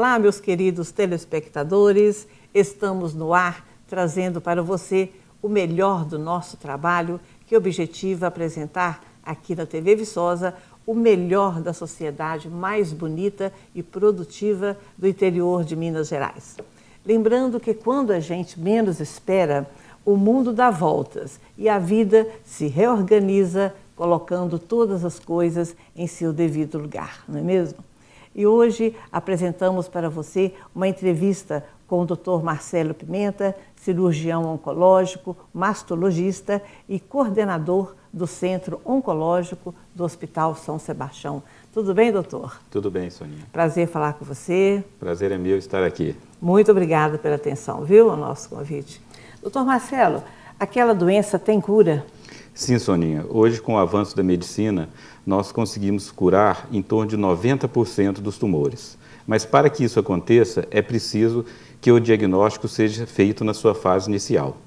Olá, meus queridos telespectadores, estamos no ar trazendo para você o melhor do nosso trabalho, que objetiva apresentar aqui na TV Viçosa o melhor da sociedade mais bonita e produtiva do interior de Minas Gerais. Lembrando que quando a gente menos espera, o mundo dá voltas e a vida se reorganiza, colocando todas as coisas em seu devido lugar, não é mesmo? E hoje apresentamos para você uma entrevista com o Dr. Marcelo Pimenta, cirurgião oncológico, mastologista e coordenador do Centro Oncológico do Hospital São Sebastião. Tudo bem, doutor? Tudo bem, Soninha. Prazer falar com você. Prazer é meu estar aqui. Muito obrigada pela atenção, viu, ao nosso convite. Doutor Marcelo, aquela doença tem cura? Sim, Soninha. Hoje, com o avanço da medicina, nós conseguimos curar em torno de 90% dos tumores. Mas para que isso aconteça, é preciso que o diagnóstico seja feito na sua fase inicial.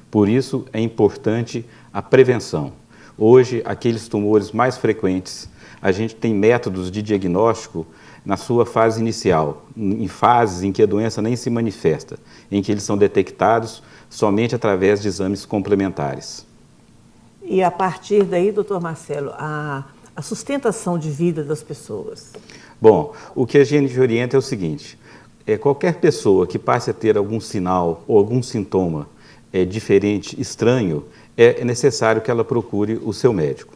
Por isso, é importante a prevenção. Hoje, aqueles tumores mais frequentes, a gente tem métodos de diagnóstico na sua fase inicial, em fases em que a doença nem se manifesta, em que eles são detectados somente através de exames complementares. E a partir daí, doutor Marcelo, a sustentação de vida das pessoas? Bom, o que a gente orienta é o seguinte, qualquer pessoa que passe a ter algum sinal ou algum sintoma diferente, estranho, é necessário que ela procure o seu médico.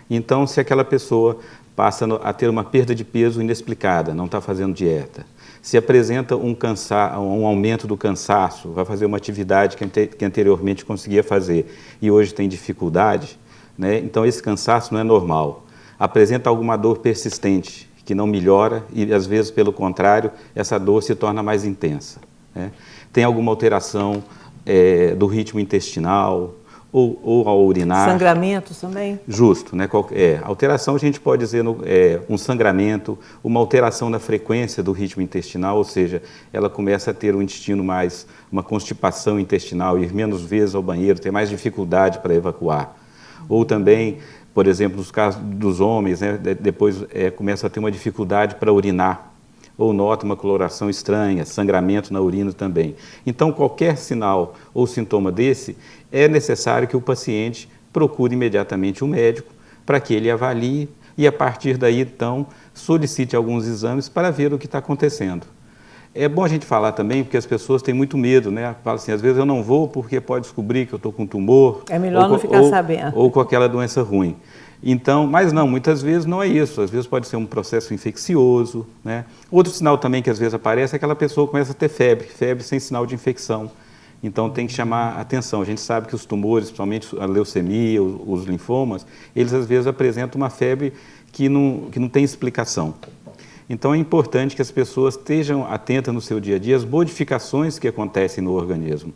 Então, se aquela pessoa passa a ter uma perda de peso inexplicada, não está fazendo dieta, se apresenta um aumento do cansaço, vai fazer uma atividade que anteriormente conseguia fazer e hoje tem dificuldade, né? Então esse cansaço não é normal. Apresenta alguma dor persistente que não melhora e às vezes, pelo contrário, essa dor se torna mais intensa, né? Tem alguma alteração do ritmo intestinal, ou ao urinar. Sangramentos também? Justo, né? Alteração a gente pode dizer um sangramento, uma alteração na frequência do ritmo intestinal, ou seja, ela começa a ter um intestino uma constipação intestinal, ir menos vezes ao banheiro, ter mais dificuldade para evacuar. Ou também, por exemplo, nos casos dos homens, né? Depois começa a ter uma dificuldade para urinar, ou nota uma coloração estranha, sangramento na urina também. Então, qualquer sinal ou sintoma desse, é necessário que o paciente procure imediatamente um médico para que ele avalie e, a partir daí, então, solicite alguns exames para ver o que está acontecendo. É bom a gente falar também, porque as pessoas têm muito medo, né? Falam assim, às vezes eu não vou porque pode descobrir que eu estou com tumor. É melhor não ficar sabendo. Ou com aquela doença ruim. Então, mas não, muitas vezes não é isso, às vezes pode ser um processo infeccioso, né? Outro sinal também que às vezes aparece é que aquela pessoa começa a ter febre sem sinal de infecção. Então tem que chamar a atenção. A gente sabe que os tumores, principalmente a leucemia, os linfomas, eles às vezes apresentam uma febre que não tem explicação. Então é importante que as pessoas estejam atentas no seu dia a dia às modificações que acontecem no organismo.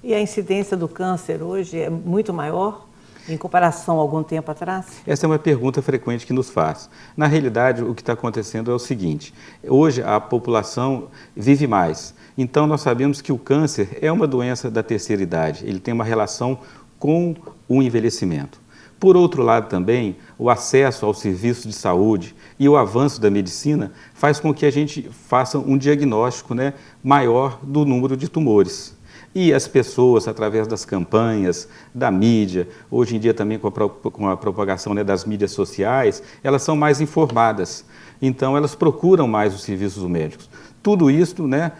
E a incidência do câncer hoje é muito maior em comparação a algum tempo atrás? Essa é uma pergunta frequente que nos faz. Na realidade, o que está acontecendo é o seguinte, hoje a população vive mais, então nós sabemos que o câncer é uma doença da terceira idade, ele tem uma relação com o envelhecimento. Por outro lado também, o acesso ao serviço de saúde e o avanço da medicina faz com que a gente faça um diagnóstico, né, maior do número de tumores. E as pessoas, através das campanhas, da mídia, hoje em dia também com a propagação, né, das mídias sociais, elas são mais informadas. Então, elas procuram mais os serviços médicos. Tudo isso, né,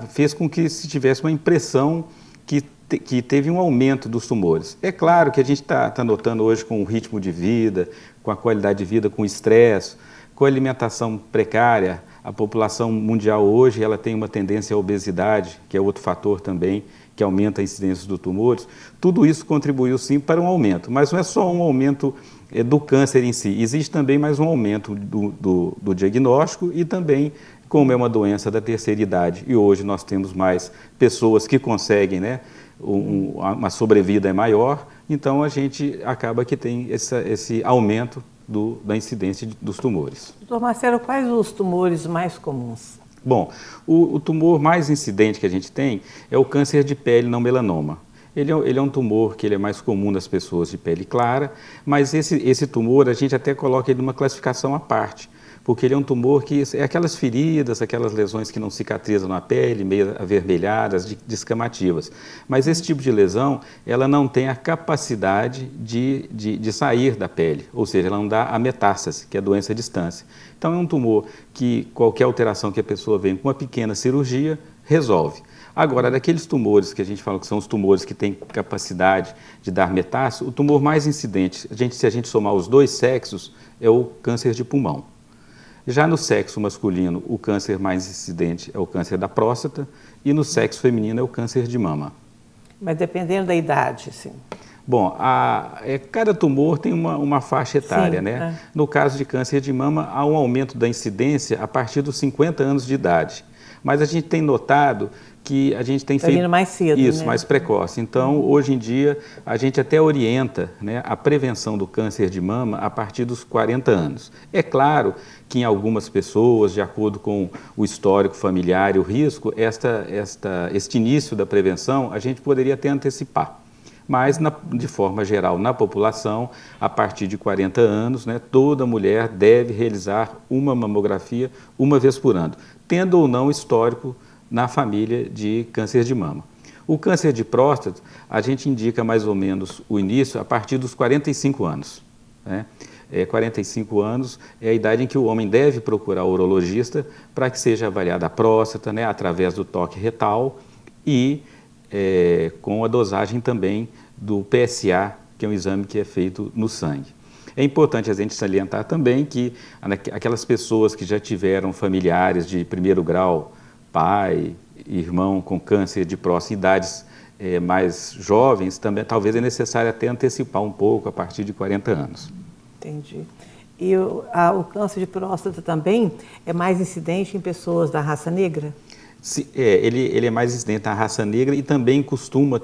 fez com que se tivesse uma impressão que teve um aumento dos tumores. É claro que a gente está notando hoje com o ritmo de vida, com a qualidade de vida, com o estresse, com a alimentação precária. A população mundial hoje ela tem uma tendência à obesidade, que é outro fator também, que aumenta a incidência dos tumores. Tudo isso contribuiu sim para um aumento, mas não é só um aumento do câncer em si, existe também mais um aumento do diagnóstico e também, como é uma doença da terceira idade, e hoje nós temos mais pessoas que conseguem, né, uma sobrevida maior, então a gente acaba que tem esse aumento da incidência dos tumores. Doutor Marcelo, quais os tumores mais comuns? Bom, o tumor mais incidente que a gente tem é o câncer de pele não melanoma. Ele é um tumor que ele é mais comum nas pessoas de pele clara, mas esse tumor a gente até coloca ele numa classificação à parte, porque ele é um tumor que é aquelas feridas, aquelas lesões que não cicatrizam na pele, meio avermelhadas, descamativas. Mas esse tipo de lesão, ela não tem a capacidade de sair da pele, ou seja, ela não dá a metástase, que é a doença à distância. Então é um tumor que qualquer alteração que a pessoa vem com uma pequena cirurgia, resolve. Agora, daqueles tumores que a gente fala que são os tumores que têm capacidade de dar metástase, o tumor mais incidente, se a gente somar os dois sexos, é o câncer de pulmão. Já no sexo masculino, o câncer mais incidente é o câncer da próstata e no sexo feminino é o câncer de mama. Mas dependendo da idade, sim. Bom, cada tumor tem uma faixa etária, sim, né? No caso de câncer de mama, há um aumento da incidência a partir dos 50 anos de idade. Mas a gente tem notado que a gente tem feito mais cedo, isso, né? mais precoce. Então, hoje em dia, a gente até orienta, né, a prevenção do câncer de mama a partir dos 40 anos. É claro que em algumas pessoas, de acordo com o histórico familiar e o risco, este início da prevenção a gente poderia até antecipar. Mas, de forma geral, na população, a partir de 40 anos, né, toda mulher deve realizar uma mamografia uma vez por ano, tendo ou não histórico na família de câncer de mama. O câncer de próstata, a gente indica mais ou menos o início a partir dos 45 anos. Né? 45 anos é a idade em que o homem deve procurar o urologista para que seja avaliada a próstata, né, através do toque retal e com a dosagem também do PSA, que é um exame que é feito no sangue. É importante a gente salientar também que aquelas pessoas que já tiveram familiares de primeiro grau, pai, irmão com câncer de próstata, idades mais jovens, também talvez é necessário até antecipar um pouco a partir de 40 anos. Entendi. E o câncer de próstata também é mais incidente em pessoas da raça negra? Ele é mais incidente na raça negra e também costuma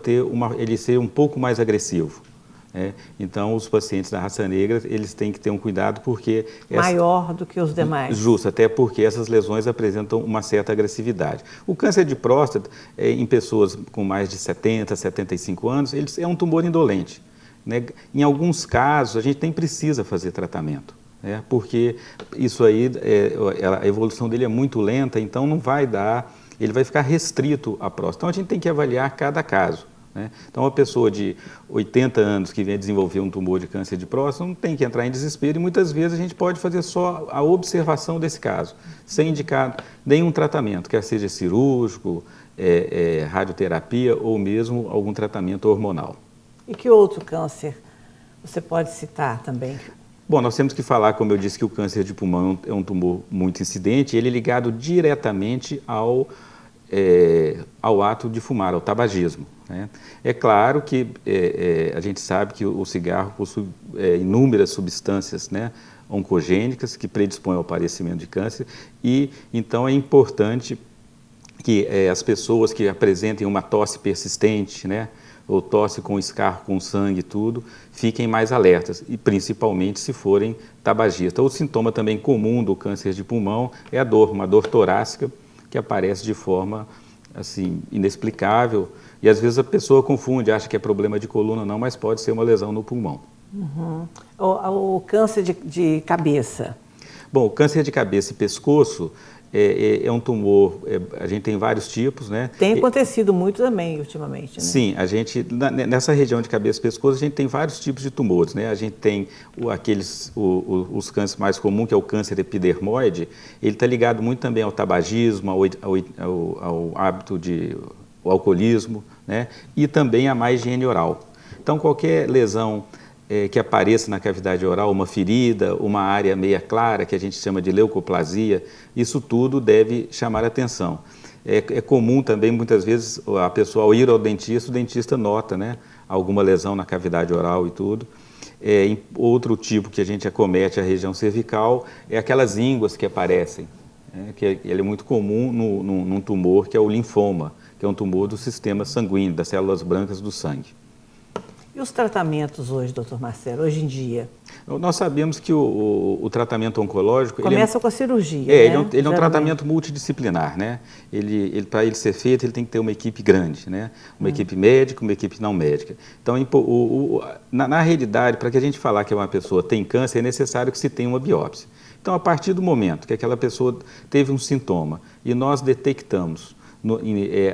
ele ser um pouco mais agressivo. Então, os pacientes da raça negra, eles têm que ter um cuidado porque... Maior do que os demais. Justo, até porque essas lesões apresentam uma certa agressividade. O câncer de próstata, em pessoas com mais de 70, 75 anos, ele é um tumor indolente. Né? Em alguns casos, a gente nem precisa fazer tratamento. Porque isso aí, a evolução dele é muito lenta, então não vai dar... Ele vai ficar restrito à próstata. Então, a gente tem que avaliar cada caso. Né? Então, uma pessoa de 80 anos que vem desenvolver um tumor de câncer de próstata não tem que entrar em desespero e muitas vezes a gente pode fazer só a observação desse caso, sem indicar nenhum tratamento, quer seja cirúrgico, radioterapia ou mesmo algum tratamento hormonal. E que outro câncer você pode citar também? Bom, nós temos que falar, como eu disse, que o câncer de pulmão é um tumor muito incidente, ele é ligado diretamente ao ato de fumar, ao tabagismo. Né? É claro que a gente sabe que o cigarro possui inúmeras substâncias, né, oncogênicas que predispõem ao aparecimento de câncer e então é importante que as pessoas que apresentem uma tosse persistente, né, ou tosse com escarro, com sangue e tudo, fiquem mais alertas, e principalmente se forem tabagistas. O sintoma também comum do câncer de pulmão é uma dor torácica, que aparece de forma assim, inexplicável, e às vezes a pessoa confunde, acha que é problema de coluna não, mas pode ser uma lesão no pulmão. Uhum. O câncer de cabeça? Bom, o câncer de cabeça e pescoço é um tumor, a gente tem vários tipos, né? Tem acontecido muito também ultimamente, né? Sim, a gente, nessa região de cabeça e pescoço, a gente tem vários tipos de tumores, né? A gente tem os cânceres mais comuns, que é o câncer epidermoide, ele está ligado muito também ao tabagismo, ao hábito ao alcoolismo, né? E também à má higiene oral. Então, qualquer lesão que apareça na cavidade oral, uma ferida, uma área meia clara, que a gente chama de leucoplasia, isso tudo deve chamar a atenção. É comum também, muitas vezes, a pessoa ao ir ao dentista, o dentista nota, né, alguma lesão na cavidade oral e tudo. Outro tipo que a gente acomete a região cervical é aquelas ínguas que aparecem, que ele é muito comum num tumor que é o linfoma, que é um tumor do sistema sanguíneo, das células brancas do sangue. E os tratamentos hoje, doutor Marcelo, hoje em dia? Nós sabemos que o tratamento oncológico... Começa com a cirurgia, né? Ele é um tratamento multidisciplinar, né? Para ele ser feito, ele tem que ter uma equipe grande, né? Uma equipe médica, uma equipe não médica. Então, na realidade, para que a gente falar que uma pessoa tem câncer, é necessário que se tenha uma biópsia. Então, a partir do momento que aquela pessoa teve um sintoma e nós detectamos,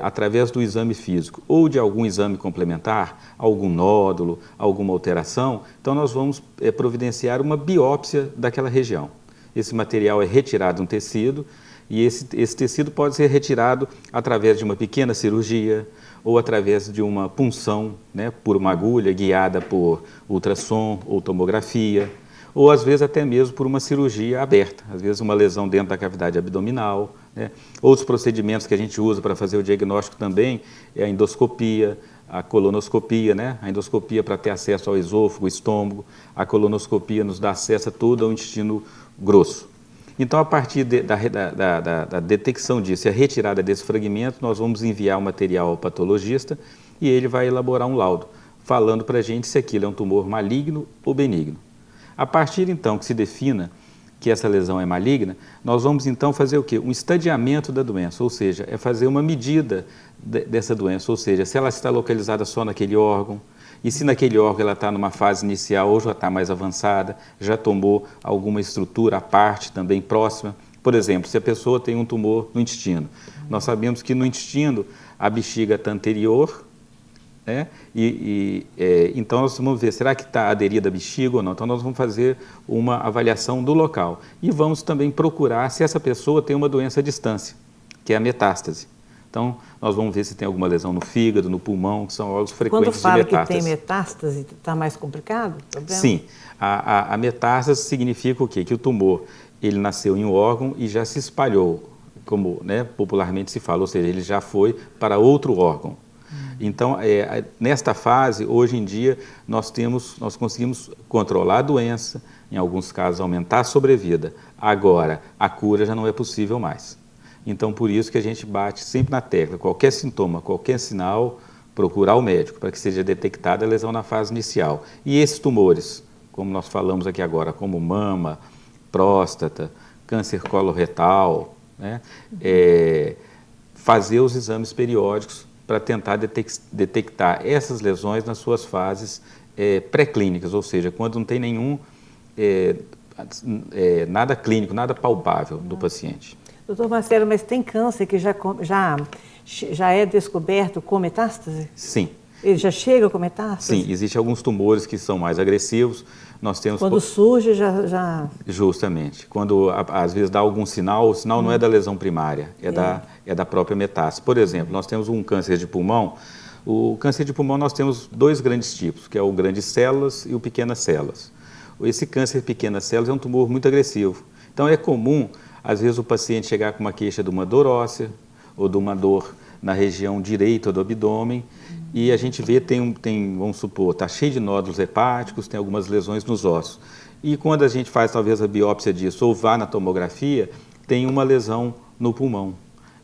através do exame físico ou de algum exame complementar, algum nódulo, alguma alteração, então nós vamos providenciar uma biópsia daquela região. Esse material é retirado de um tecido e esse tecido pode ser retirado através de uma pequena cirurgia ou através de uma punção, né, por uma agulha guiada por ultrassom ou tomografia, ou às vezes até mesmo por uma cirurgia aberta, às vezes uma lesão dentro da cavidade abdominal, né? Outros procedimentos que a gente usa para fazer o diagnóstico também é a endoscopia, a colonoscopia, né? A endoscopia para ter acesso ao esôfago, estômago, a colonoscopia nos dá acesso a todo o intestino grosso. Então, a partir da detecção disso e a retirada desse fragmento, nós vamos enviar o material ao patologista e ele vai elaborar um laudo, falando para a gente se aquilo é um tumor maligno ou benigno. A partir, então, que se defina que essa lesão é maligna, nós vamos, então, fazer o quê? Um estadiamento da doença, ou seja, é fazer uma medida dessa doença, ou seja, se ela está localizada só naquele órgão, e se naquele órgão ela está numa fase inicial ou já está mais avançada, já tomou alguma estrutura à parte também próxima. Por exemplo, se a pessoa tem um tumor no intestino, nós sabemos que no intestino a bexiga está anterior, né? Então nós vamos ver, será que está aderida a bexiga ou não? Então nós vamos fazer uma avaliação do local e vamos também procurar se essa pessoa tem uma doença à distância, que é a metástase. Então nós vamos ver se tem alguma lesão no fígado, no pulmão, que são órgãos frequentes de metástase. Quando fala que tem metástase, está mais complicado? Sim, a metástase significa o quê? Que o tumor ele nasceu em um órgão e já se espalhou, como, né, popularmente se fala, ou seja, ele já foi para outro órgão. Então, nesta fase, hoje em dia, nós conseguimos controlar a doença, em alguns casos aumentar a sobrevida. Agora, a cura já não é possível mais. Então, por isso que a gente bate sempre na tecla, qualquer sintoma, qualquer sinal, procurar o médico para que seja detectada a lesão na fase inicial. E esses tumores, como nós falamos aqui agora, como mama, próstata, câncer coloretal, né, fazer os exames periódicos para tentar detectar essas lesões nas suas fases pré-clínicas, ou seja, quando não tem nenhum, nada clínico, nada palpável do paciente. Doutor Marcelo, mas tem câncer que já é descoberto com metástase? Sim. Ele já chega com metástase? Sim, existem alguns tumores que são mais agressivos. Nós temos... Quando surge, já... Justamente. Quando, às vezes, dá algum sinal, o sinal não é da lesão primária, é da própria metástase. Por exemplo, nós temos um câncer de pulmão. O câncer de pulmão nós temos dois grandes tipos, que é o grandes células e o pequenas células. Esse câncer de pequenas células é um tumor muito agressivo. Então, é comum, às vezes, o paciente chegar com uma queixa de uma dor óssea ou de uma dor na região direita do abdômen, e a gente vê, vamos supor, está cheio de nódulos hepáticos, tem algumas lesões nos ossos. E quando a gente faz talvez a biópsia disso ou vá na tomografia, tem uma lesão no pulmão.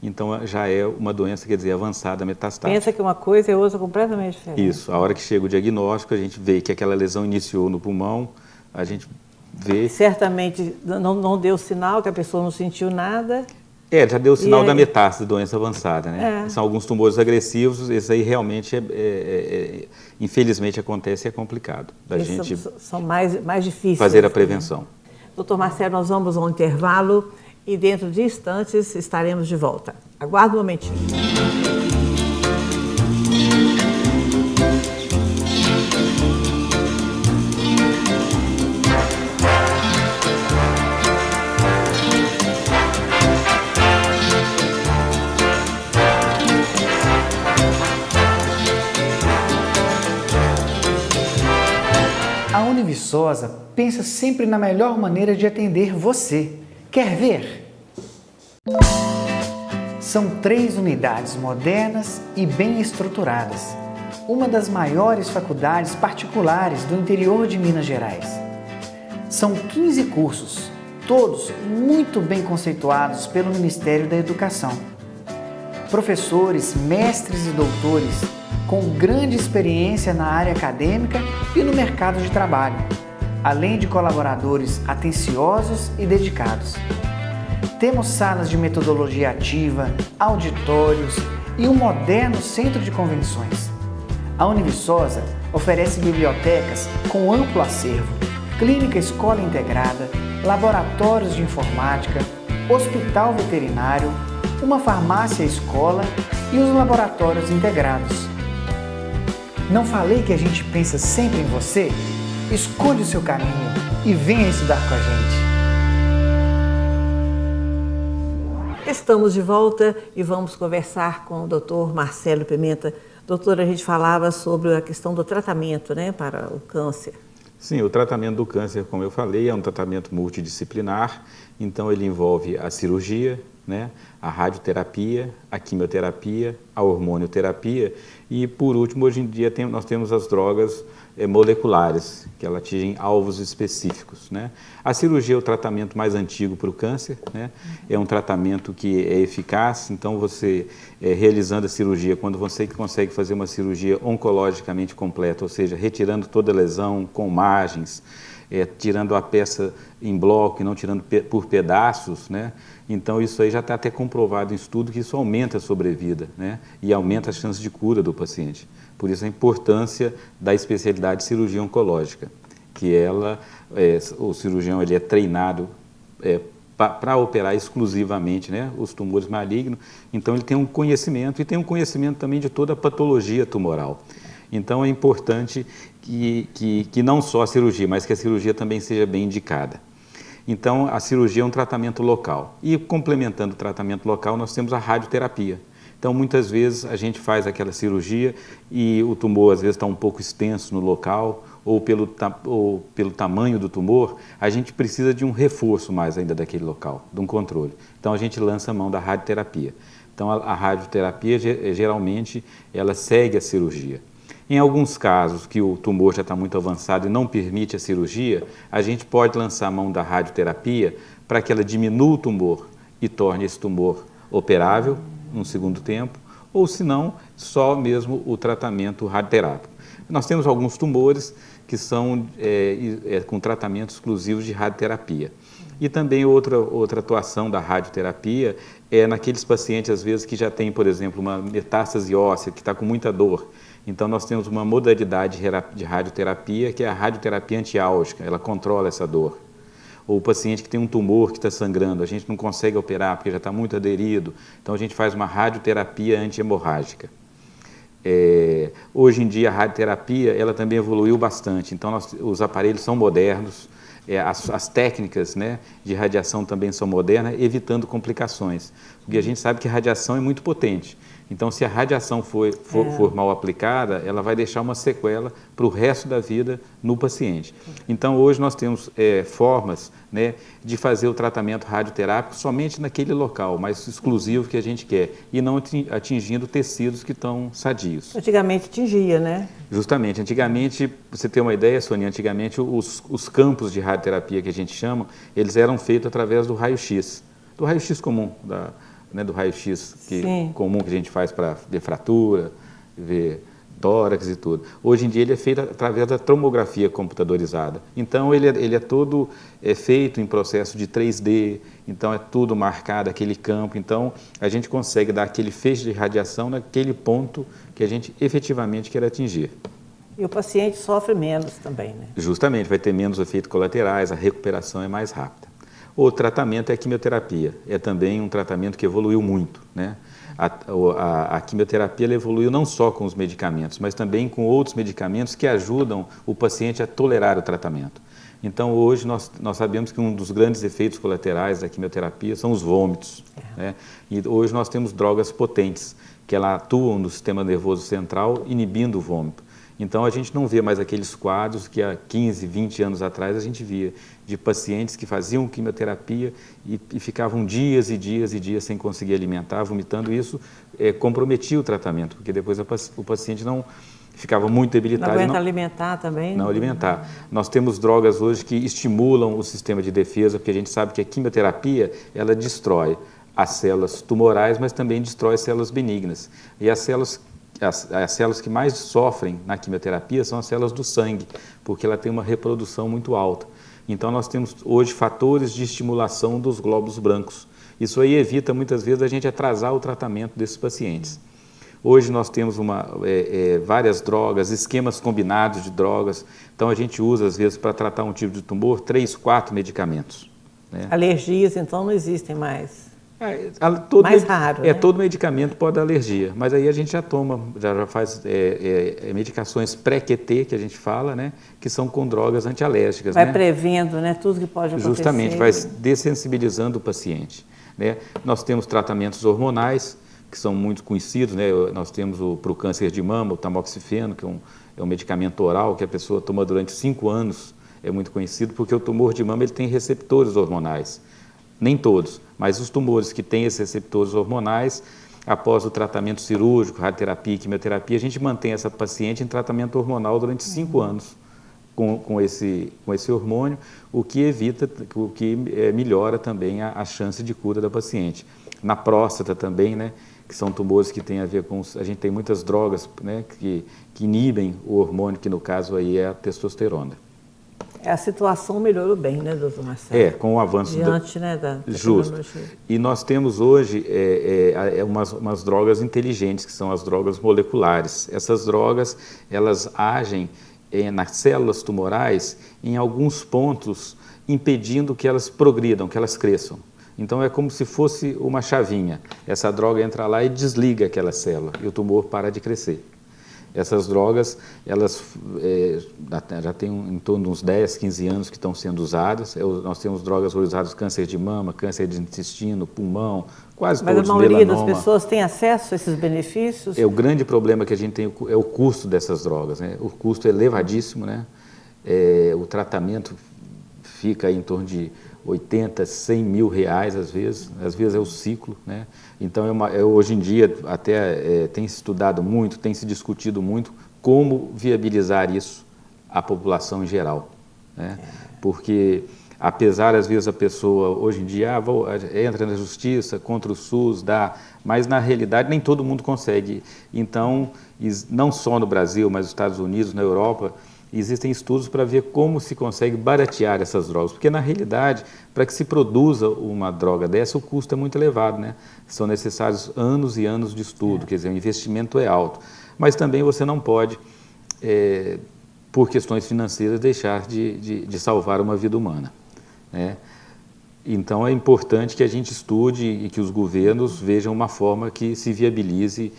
Então já é uma doença, quer dizer, avançada, metastática. Pensa que uma coisa é outra completamente diferente. Isso, a hora que chega o diagnóstico, a gente vê que aquela lesão iniciou no pulmão, a gente vê... Certamente não deu sinal, que a pessoa não sentiu nada... Já deu o sinal da metástase, doença avançada, né? São alguns tumores agressivos, esse aí realmente, infelizmente, acontece e é complicado da gente são mais difíceis. Fazer a prevenção. Doutor Marcelo, nós vamos a um intervalo e dentro de instantes estaremos de volta. Aguarde um momentinho. A Univiçosa pensa sempre na melhor maneira de atender você. Quer ver? São 3 unidades modernas e bem estruturadas. Uma das maiores faculdades particulares do interior de Minas Gerais. São 15 cursos, todos muito bem conceituados pelo Ministério da Educação. Professores, mestres e doutores com grande experiência na área acadêmica e no mercado de trabalho, além de colaboradores atenciosos e dedicados. Temos salas de metodologia ativa, auditórios e um moderno centro de convenções. A Univiçosa oferece bibliotecas com amplo acervo, clínica escola integrada, laboratórios de informática, hospital veterinário, uma farmácia escola e os laboratórios integrados. Não falei que a gente pensa sempre em você? Escolha o seu caminho e venha estudar com a gente. Estamos de volta e vamos conversar com o Dr. Marcelo Pimenta. Doutor, a gente falava sobre a questão do tratamento, né, para o câncer. Sim, o tratamento do câncer, como eu falei, é um tratamento multidisciplinar, então ele envolve a cirurgia, né, a radioterapia, a quimioterapia, a hormonioterapia e, por último, hoje em dia nós temos as drogas moleculares, que elas atingem alvos específicos, né? A cirurgia é o tratamento mais antigo para o câncer, né? É um tratamento que é eficaz, então você, realizando a cirurgia, quando você consegue fazer uma cirurgia oncologicamente completa, ou seja, retirando toda a lesão com margens, tirando a peça em bloco e não tirando por pedaços, né? Então isso aí já está até comprovado em estudo que isso aumenta a sobrevida, né? E aumenta as chances de cura do paciente. Por isso a importância da especialidade de cirurgia oncológica, que o cirurgião ele é treinado para operar exclusivamente, né, os tumores malignos, então ele tem um conhecimento e tem um conhecimento também de toda a patologia tumoral. Então é importante que não só a cirurgia, mas que a cirurgia também seja bem indicada. Então a cirurgia é um tratamento local e complementando o tratamento local nós temos a radioterapia. Então muitas vezes a gente faz aquela cirurgia e o tumor às vezes está um pouco extenso no local ou pelo tamanho do tumor, a gente precisa de um reforço mais ainda daquele local, de um controle. Então a gente lança a mão da radioterapia. Então a radioterapia geralmente ela segue a cirurgia. Em alguns casos que o tumor já está muito avançado e não permite a cirurgia, a gente pode lançar a mão da radioterapia para que ela diminua o tumor e torne esse tumor operável num segundo tempo, ou se não, só mesmo o tratamento radioterápico. Nós temos alguns tumores que são com tratamento exclusivo de radioterapia. E também outra atuação da radioterapia é naqueles pacientes, às vezes, que já têm, por exemplo, uma metástase óssea, que está com muita dor. Então, nós temos uma modalidade de radioterapia, que é a radioterapia antiálgica, ela controla essa dor. Ou o paciente que tem um tumor que está sangrando, a gente não consegue operar porque já está muito aderido, então a gente faz uma radioterapia antihemorrágica. Hoje em dia a radioterapia ela também evoluiu bastante, então os aparelhos são modernos, as técnicas, né, de radiação também são modernas, evitando complicações, porque a gente sabe que a radiação é muito potente. Então, se a radiação for mal aplicada, ela vai deixar uma sequela para o resto da vida no paciente. Então, hoje nós temos formas, né, de fazer o tratamento radioterápico somente naquele local, mais exclusivo que a gente quer, e não atingindo tecidos que estão sadios. Antigamente atingia, né? Justamente. Antigamente, pra você ter uma ideia, Sônia, antigamente os campos de radioterapia que a gente chama, eles eram feitos através do raio-x comum, né, do raio-x comum que a gente faz para ver fratura, ver tórax e tudo. Hoje em dia ele é feito através da tomografia computadorizada. Então ele é todo feito em processo de 3D, então é tudo marcado, aquele campo. Então a gente consegue dar aquele feixe de radiação naquele ponto que a gente efetivamente quer atingir. E o paciente sofre menos também, né? Justamente, vai ter menos efeitos colaterais, a recuperação é mais rápida. O tratamento é a quimioterapia, é também um tratamento que evoluiu muito, né? A quimioterapia ela evoluiu não só com os medicamentos, mas também com outros medicamentos que ajudam o paciente a tolerar o tratamento. Então hoje nós sabemos que um dos grandes efeitos colaterais da quimioterapia são os vômitos, né? E hoje nós temos drogas potentes que ela atuam no sistema nervoso central inibindo o vômito. Então, a gente não vê mais aqueles quadros que há 15, 20 anos atrás a gente via, de pacientes que faziam quimioterapia e ficavam dias e dias e dias sem conseguir alimentar, vomitando. Isso comprometia o tratamento, porque depois o paciente não ficava muito debilitado. Não aguenta alimentar também? Não alimentar. Nós temos drogas hoje que estimulam o sistema de defesa, porque a gente sabe que a quimioterapia, ela destrói as células tumorais, mas também destrói as células benignas. E as células que mais sofrem na quimioterapia são as células do sangue, porque ela tem uma reprodução muito alta. Então, nós temos hoje fatores de estimulação dos glóbulos brancos. Isso aí evita, muitas vezes, a gente atrasar o tratamento desses pacientes. Hoje nós temos várias drogas, esquemas combinados de drogas. Então, a gente usa, às vezes, para tratar um tipo de tumor, 3, 4 medicamentos. né? Alergias, então, não existem mais. Mais raro, né? Todo medicamento pode dar alergia, mas aí a gente já toma, já faz medicações pré-QT, que a gente fala, né? Que são com drogas antialérgicas. Vai né? prevendo, né? Tudo que pode acontecer. Justamente, vai dessensibilizando o paciente. Né? Nós temos tratamentos hormonais, que são muito conhecidos, né? Nós temos para o câncer de mama, o tamoxifeno, que é um medicamento oral que a pessoa toma durante 5 anos, é muito conhecido, porque o tumor de mama ele tem receptores hormonais. Nem todos, mas os tumores que têm esses receptores hormonais, após o tratamento cirúrgico, radioterapia e quimioterapia, a gente mantém essa paciente em tratamento hormonal durante 5 anos com esse hormônio, o que evita, melhora também a chance de cura da paciente. Na próstata também, né, que são tumores que têm a ver com... A gente tem muitas drogas, né, que inibem o hormônio, que no caso aí é a testosterona. A situação melhorou bem, né, doutor Marcelo? Com o avanço diante, né, da justo. E nós temos hoje umas drogas inteligentes, que são as drogas moleculares. Essas drogas, elas agem nas células tumorais em alguns pontos, impedindo que elas progridam, que elas cresçam. Então é como se fosse uma chavinha. Essa droga entra lá e desliga aquela célula e o tumor para de crescer. Essas drogas, elas já têm em torno de uns 10, 15 anos que estão sendo usadas. Nós temos drogas usadas no câncer de mama, câncer de intestino, pulmão, quase todos, melanoma. Mas a maioria das pessoas tem acesso a esses benefícios? O grande problema que a gente tem é o custo dessas drogas, né? O custo é elevadíssimo, né? O tratamento fica em torno de 80, 100 mil reais às vezes é o ciclo, né? Então hoje em dia até tem se estudado muito, tem se discutido muito como viabilizar isso à população em geral, né? Porque apesar às vezes a pessoa hoje em dia entra na justiça contra o SUS, mas na realidade nem todo mundo consegue. Então não só no Brasil, mas nos Estados Unidos, na Europa, existem estudos para ver como se consegue baratear essas drogas, porque na realidade, para que se produza uma droga dessa, o custo é muito elevado, né? São necessários anos e anos de estudo, quer dizer, o investimento é alto. Mas também você não pode, por questões financeiras, deixar de salvar uma vida humana, né? Então é importante que a gente estude e que os governos vejam uma forma que se viabilize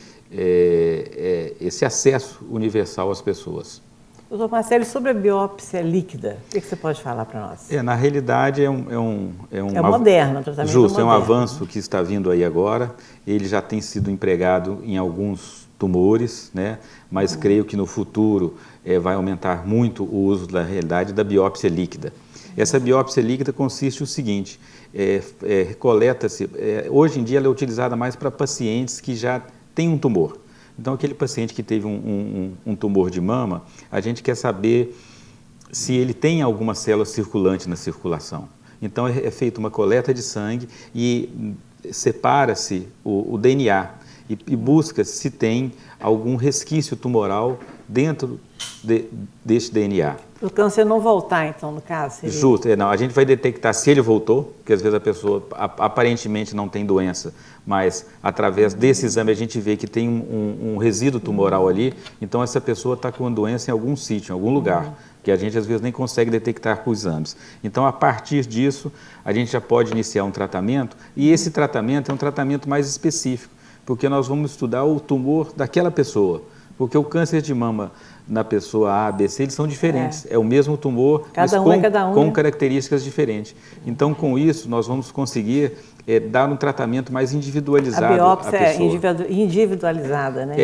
esse acesso universal às pessoas. Doutor Marcelo, sobre a biópsia líquida, o que você pode falar para nós? Na realidade, é moderno, o tratamento justo, moderno. É um avanço que está vindo aí agora. Ele já tem sido empregado em alguns tumores, né? Mas creio que no futuro vai aumentar muito o uso da realidade da biópsia líquida. Essa biópsia líquida consiste no seguinte, coleta-se, hoje em dia ela é utilizada mais para pacientes que já têm um tumor. Então, aquele paciente que teve um tumor de mama, a gente quer saber se ele tem alguma célula circulante na circulação. Então, é feita uma coleta de sangue e separa-se o DNA e busca se tem algum resquício tumoral dentro deste DNA. O câncer não voltar, então, no caso? Seria... Justo, não. A gente vai detectar se ele voltou, porque às vezes a pessoa aparentemente não tem doença, mas através desse exame a gente vê que tem um resíduo tumoral ali, então essa pessoa está com uma doença em algum sítio, em algum lugar, que a gente às vezes nem consegue detectar com exames. Então, a partir disso, a gente já pode iniciar um tratamento, e esse tratamento é um tratamento mais específico, porque nós vamos estudar o tumor daquela pessoa, porque o câncer de mama na pessoa A, B, C, eles são diferentes. É o mesmo tumor, mas com características diferentes. Então, com isso, nós vamos conseguir dar um tratamento mais individualizado à pessoa. A biópsia é individualizada, né?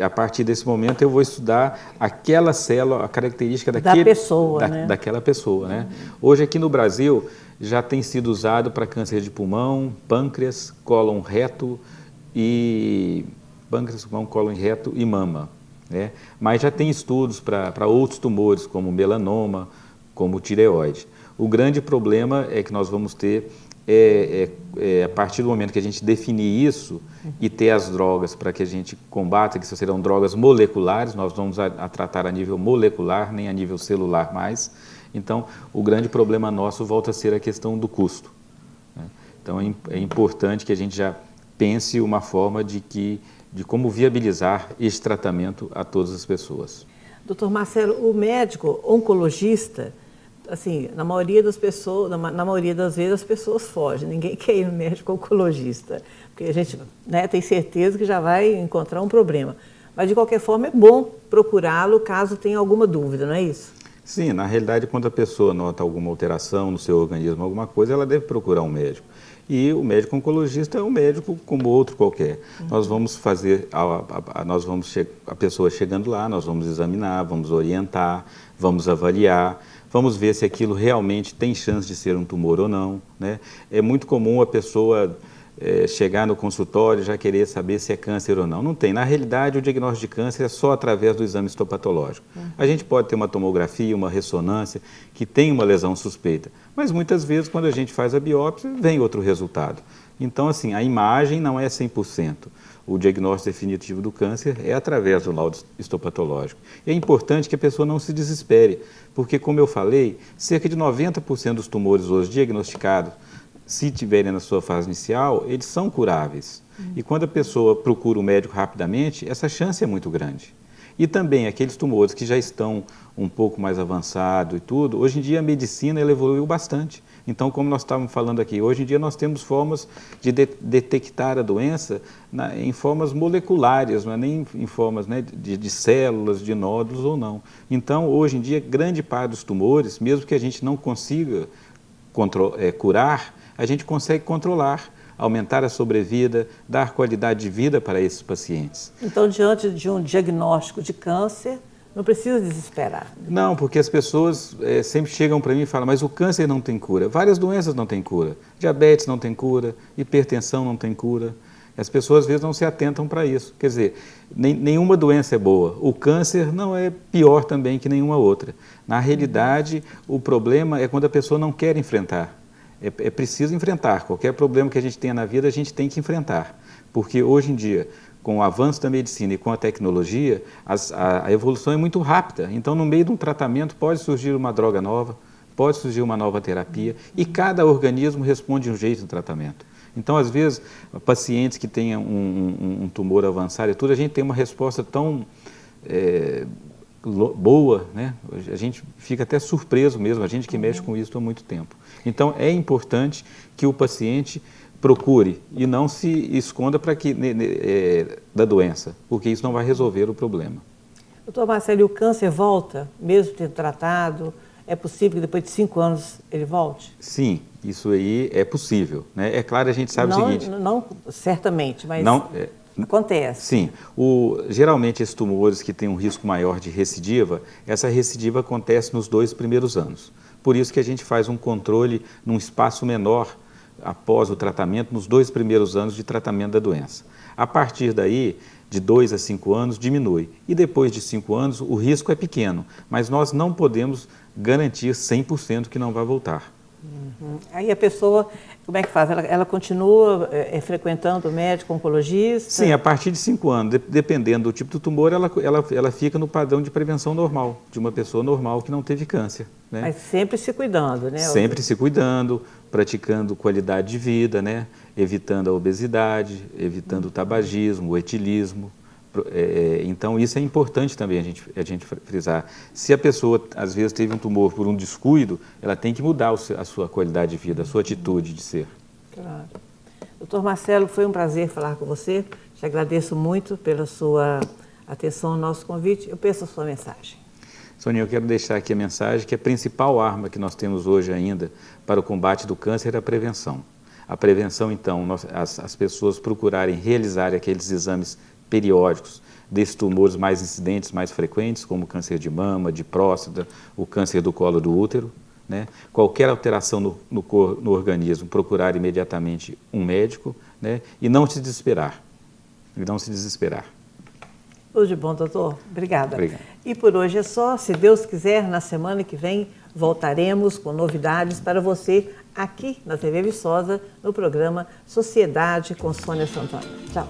A partir desse momento, eu vou estudar aquela célula, a característica daquela pessoa, né? Hoje, aqui no Brasil, já tem sido usado para câncer de pulmão, pâncreas, cólon reto e mama. Né? Mas já tem estudos para outros tumores, como melanoma, como tireoide. O grande problema é que nós vamos ter, a partir do momento que a gente definir isso e ter as drogas para que a gente combata, que serão drogas moleculares, nós vamos a tratar a nível molecular, nem a nível celular mais. Então, o grande problema nosso volta a ser a questão do custo. Né? Então, é importante que a gente já pense uma forma de como viabilizar esse tratamento a todas as pessoas. Doutor Marcelo, o médico oncologista assim, na maioria das pessoas, na maioria das vezes as pessoas fogem, ninguém quer ir no médico oncologista, porque a gente, né, tem certeza que já vai encontrar um problema. Mas de qualquer forma é bom procurá-lo caso tenha alguma dúvida, não é isso? Sim, na realidade, quando a pessoa nota alguma alteração no seu organismo, alguma coisa, ela deve procurar um médico. E o médico oncologista é um médico como outro qualquer. Nós vamos fazer, a pessoa chegando lá, nós vamos examinar, vamos orientar, vamos avaliar, vamos ver se aquilo realmente tem chance de ser um tumor ou não, né? É muito comum a pessoa chegar no consultório e já querer saber se é câncer ou não. Não tem. Na realidade, o diagnóstico de câncer é só através do exame histopatológico. A gente pode ter uma tomografia, uma ressonância, que tem uma lesão suspeita. Mas muitas vezes, quando a gente faz a biópsia, vem outro resultado. Então, assim, a imagem não é 100%. O diagnóstico definitivo do câncer é através do laudo histopatológico. E é importante que a pessoa não se desespere, porque, como eu falei, cerca de 90% dos tumores hoje diagnosticados, se tiverem na sua fase inicial, eles são curáveis. E quando a pessoa procura o médico rapidamente, essa chance é muito grande. E também aqueles tumores que já estão um pouco mais avançados e tudo, hoje em dia a medicina ela evoluiu bastante. Então, como nós estávamos falando aqui, hoje em dia nós temos formas de detectar a doença em formas moleculares, não é nem em formas, né, de células, de nódulos ou não. Então, hoje em dia, grande parte dos tumores, mesmo que a gente não consiga curar, a gente consegue controlar, aumentar a sobrevida, dar qualidade de vida para esses pacientes. Então, diante de um diagnóstico de câncer, não precisa desesperar. Não, porque as pessoas sempre chegam para mim e falam, mas o câncer não tem cura. Várias doenças não têm cura. Diabetes não tem cura, hipertensão não tem cura. As pessoas às vezes não se atentam para isso. Quer dizer, nenhuma doença é boa. O câncer não é pior também que nenhuma outra. Na realidade, o problema é quando a pessoa não quer enfrentar. É preciso enfrentar. Qualquer problema que a gente tenha na vida, a gente tem que enfrentar. Porque hoje em dia, com o avanço da medicina e com a tecnologia, a evolução é muito rápida. Então, no meio de um tratamento, pode surgir uma droga nova, pode surgir uma nova terapia, e cada organismo responde de um jeito no tratamento. Então, às vezes, pacientes que tenham um tumor avançado e tudo, a gente tem uma resposta tão boa, né? A gente fica até surpreso mesmo, a gente que mexe com isso há muito tempo. Então, é importante que o paciente procure e não se esconda da doença, porque isso não vai resolver o problema. Doutor Marcelo, e o câncer volta, mesmo tendo tratado? É possível que depois de 5 anos ele volte? Sim, isso aí é possível, né? É claro, a gente sabe o seguinte... Não certamente, mas acontece. Sim, geralmente esses tumores que têm um risco maior de recidiva, essa recidiva acontece nos 2 primeiros anos. Por isso que a gente faz um controle num espaço menor após o tratamento, nos 2 primeiros anos de tratamento da doença. A partir daí, de 2 a 5 anos, diminui. E depois de 5 anos, o risco é pequeno, mas nós não podemos garantir 100% que não vai voltar. Aí a pessoa, como é que faz? Ela continua frequentando o médico oncologista? Sim, a partir de 5 anos, dependendo do tipo do tumor, ela fica no padrão de prevenção normal, de uma pessoa normal que não teve câncer, né? Mas sempre se cuidando, né? Sempre se cuidando, praticando qualidade de vida, né? Evitando a obesidade, evitando o tabagismo, o etilismo. Então, isso é importante também a gente frisar. Se a pessoa, às vezes, teve um tumor por um descuido, ela tem que mudar a sua qualidade de vida, a sua atitude de ser. Claro. Doutor Marcelo, foi um prazer falar com você. Te agradeço muito pela sua atenção ao nosso convite. Eu peço a sua mensagem. Soninha, eu quero deixar aqui a mensagem que a principal arma que nós temos hoje ainda para o combate do câncer é a prevenção. A prevenção, então, as pessoas procurarem realizar aqueles exames periódicos desses tumores mais incidentes, mais frequentes, como o câncer de mama, de próstata, o câncer do colo do útero, né? Qualquer alteração no organismo, procurar imediatamente um médico, né? E não se desesperar. E não se desesperar. Tudo de bom, doutor. Obrigada. Obrigado. E por hoje é só. Se Deus quiser, na semana que vem voltaremos com novidades para você aqui na TV Viçosa, no programa Sociedade com Sônia Santana. Tchau.